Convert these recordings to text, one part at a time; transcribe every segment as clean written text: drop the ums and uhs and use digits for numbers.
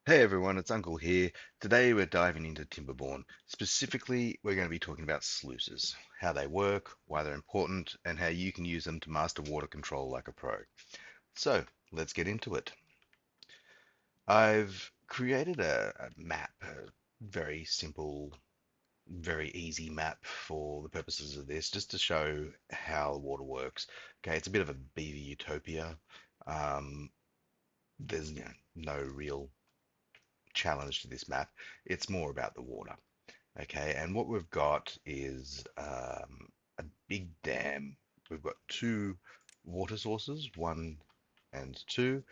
Hey everyone, it's Uncle here. Today we're diving into Timberborn. Specifically, we're going to be talking about sluices, how they work, why they're important, and how you can use them to master water control like a pro. So, let's get into it. I've created a map, a very simple, very easy map for the purposes of this, just to show how water works. Okay, it's a bit of a beaver utopia. Um, there's no real challenge to this map. It's more about the water. Okay, and what we've got is a big dam. We've got two water sources, one and two,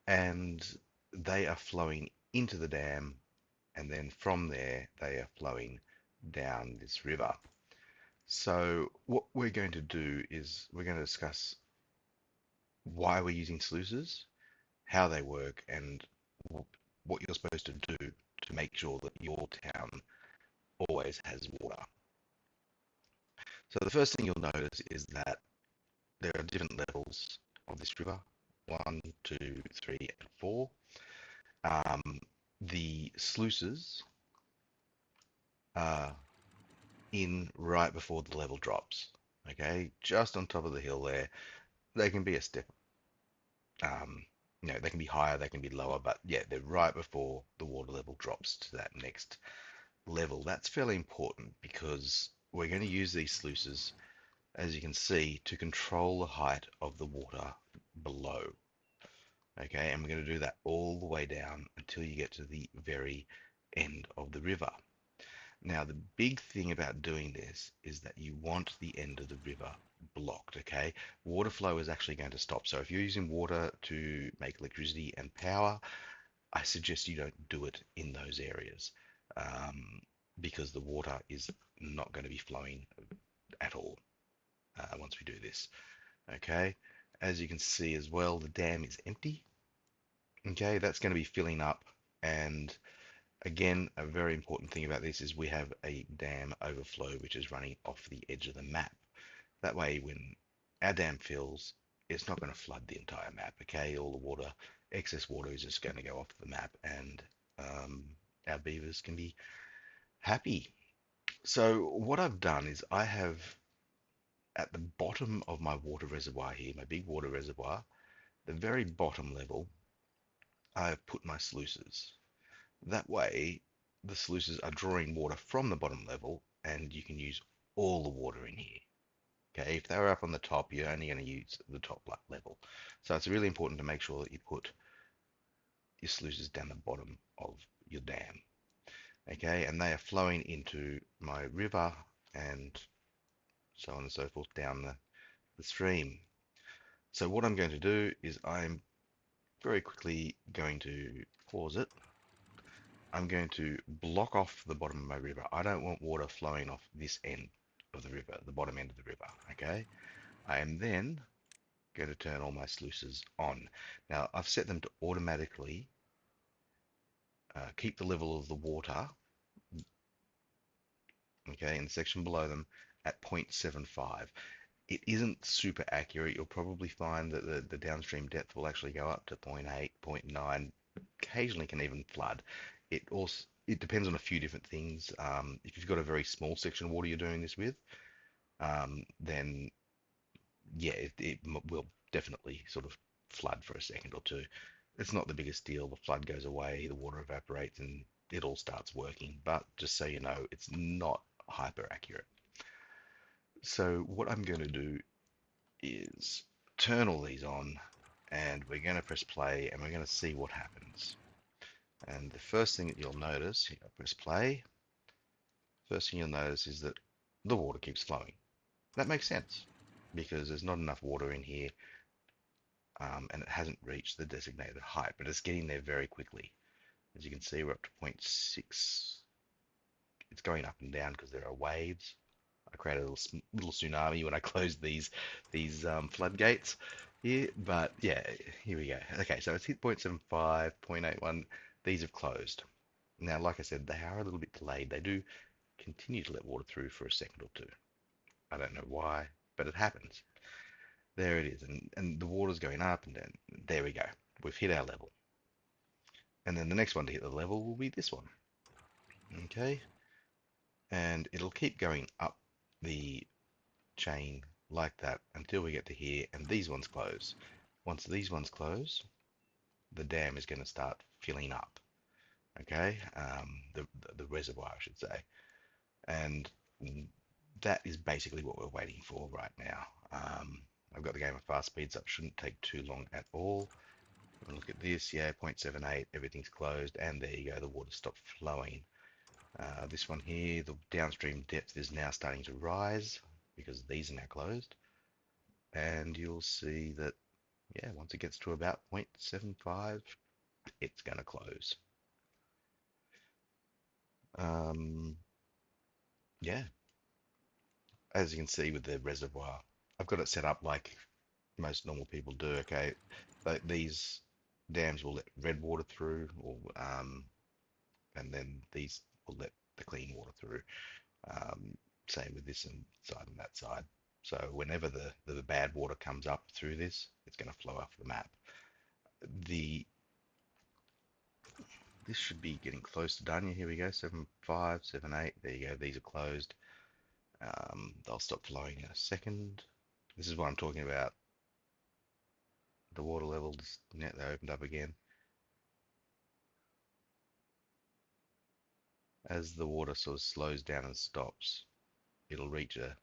and they are flowing into the dam, and then from there they are flowing down this river. So what we're going to do is we're going to discuss why we're using sluices, how they work, and what you're supposed to do to make sure that your town always has water. So the first thing you'll notice is that there are different levels of this river, one, two, three, and four. Um, the sluices are in right before the level drops. Okay, just on top of the hill there. They can be a step, um, they can be higher, they can be lower, but yeah, they're right before the water level drops to that next level. That's fairly important because we're going to use these sluices, as you can see, to control the height of the water below. Okay, and we're going to do that all the way down until you get to the very end of the river. Now, the big thing about doing this is that you want the end of the river blocked, okay? Water flow is actually going to stop. So if you're using water to make electricity and power, I suggest you don't do it in those areas, um, because the water is not going to be flowing at all once we do this, okay? As you can see as well, the dam is empty. Okay, that's going to be filling up. And again, a very important thing about this is we have a dam overflow which is running off the edge of the map. That way, when our dam fills, it's not going to flood the entire map. Okay, all the water, excess water is just going to go off the map, and um, our beavers can be happy. So what I've done is I have at the bottom of my water reservoir here, my big water reservoir, the very bottom level, I have put my sluices. That way, the sluices are drawing water from the bottom level, and you can use all the water in here. Okay, if they were up on the top, you're only going to use the top level. So it's really important to make sure that you put your sluices down the bottom of your dam. Okay, and they are flowing into my river and so on and so forth down the stream. So what I'm going to do is I'm very quickly going to pause it. I'm going to block off the bottom of my river. I don't want water flowing off this end of the river, the bottom end of the river, okay? I am then going to turn all my sluices on. Now, I've set them to automatically keep the level of the water, okay, in the section below them at 0.75. It isn't super accurate. You'll probably find that the downstream depth will actually go up to zero point 0.8, zero point 0.9, occasionally can even flood. It depends on a few different things. If you've got a very small section of water you're doing this with, then yeah, it will definitely sort of flood for a second or two. It's not the biggest deal. The flood goes away, the water evaporates, and it all starts working. But just so you know, it's not hyper accurate. So what I'm going to do is turn all these on, and we're going to press play, and we're going to see what happens. And the first thing that you'll notice, here, I press play, first thing you'll notice is that the water keeps flowing. That makes sense because there's not enough water in here, and it hasn't reached the designated height, but it's getting there very quickly. As you can see, we're up to zero point 0.6. It's going up and down because there are waves. I created a little tsunami when I closed these floodgates here, but yeah, here we go. Okay, so it's hit 0.75, 0.81. These have closed. Now, like I said, they are a little bit delayed. They do continue to let water through for a second or two. I don't know why, but it happens. There it is, and the water's going up and down. There we go. We've hit our level. And then the next one to hit the level will be this one. Okay, and it'll keep going up the chain like that until we get to here, and these ones close. Once these ones close, the dam is going to start filling up. Okay, the reservoir, I should say, and that is basically what we're waiting for right now. I've got the game at fast speed, so it shouldn't take too long at all. Look at this, yeah, 0.78, everything's closed, and there you go, the water stopped flowing. This one here, the downstream depth is now starting to rise because these are now closed, and you'll see that, yeah, once it gets to about 0.75, it's going to close. Um, yeah, as you can see with the reservoir, I've got it set up like most normal people do. Okay, but these dams will let red water through, or and then these will let the clean water through. Same with this and side and that side. So whenever the bad water comes up through this, it's going to flow off the map. The This should be getting close to done. Here we go, 7.5, 7.8. There you go. These are closed. They'll stop flowing in a second. This is what I'm talking about. The water levels, yeah, they opened up again. As the water sort of slows down and stops, it'll reach a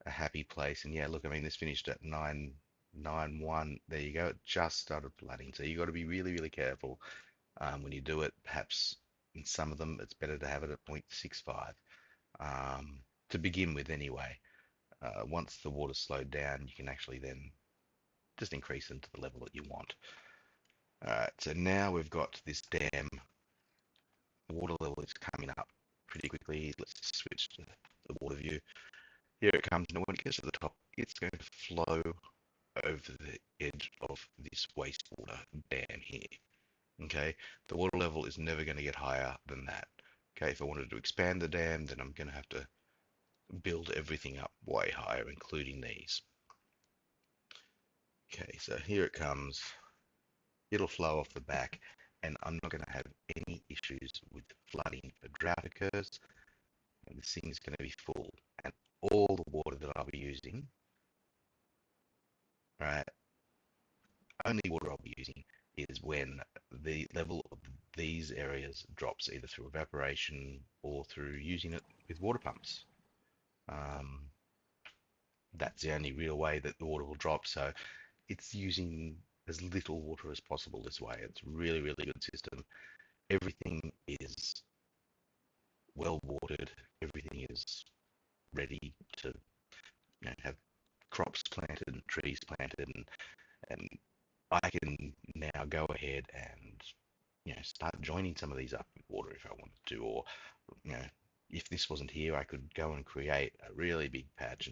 happy place. And yeah, look, I mean, this finished at 991. There you go. It just started flooding. So you got to be really, really careful when you do it. Perhaps in some of them, it's better to have it at 0.65 to begin with, anyway. Once the water's slowed down, you can actually then just increase them to the level that you want. All right, so now we've got this dam. The water level is coming up pretty quickly. Let's switch to the water view. Here it comes, and when it gets to the top, it's going to flow over the edge of this wastewater dam here. Okay, the water level is never going to get higher than that. Okay, if I wanted to expand the dam, then I'm going to have to build everything up way higher, including these. Okay, so here it comes. It'll flow off the back, and I'm not going to have any issues with flooding. If a drought occurs, and this thing is going to be full, and all the water that I'll be using, right, only water I'll be using is when the level of these areas drops, either through evaporation or through using it with water pumps. Um, that's the only real way that the water will drop. So it's using as little water as possible this way. It's really, really good system. Everything is well watered. Everything is ready to, have crops planted and trees planted, and I can now go ahead and start joining some of these up with water if I wanted to, or you know if this wasn't here, I could go and create a really big patch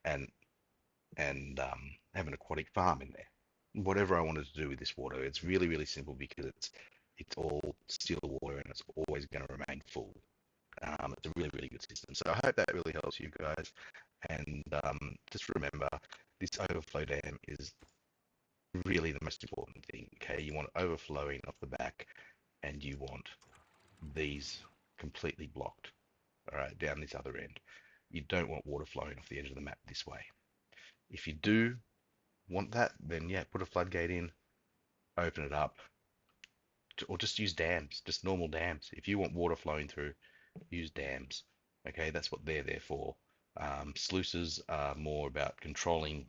and have an aquatic farm in there. Whatever I wanted to do with this water, it's really, really simple because it's all still water and it's always going to remain full. It's a really, really good system. So I hope that really helps you guys. And just remember, this overflow dam is really the most important thing. Okay, you want overflowing off the back, and you want these completely blocked. All right, down this other end. You don't want water flowing off the edge of the map this way. If you do want that, then yeah, put a floodgate in, open it up, or just use dams, just normal dams. If you want water flowing through, use dams. Okay, that's what they're there for. Sluices are more about controlling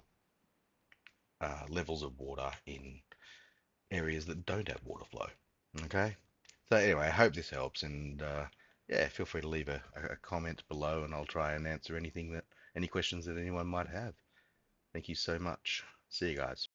levels of water in areas that don't have water flow. Okay, so anyway, I hope this helps, and yeah, feel free to leave a comment below, and I'll try and answer any questions that anyone might have. Thank you so much. See you guys.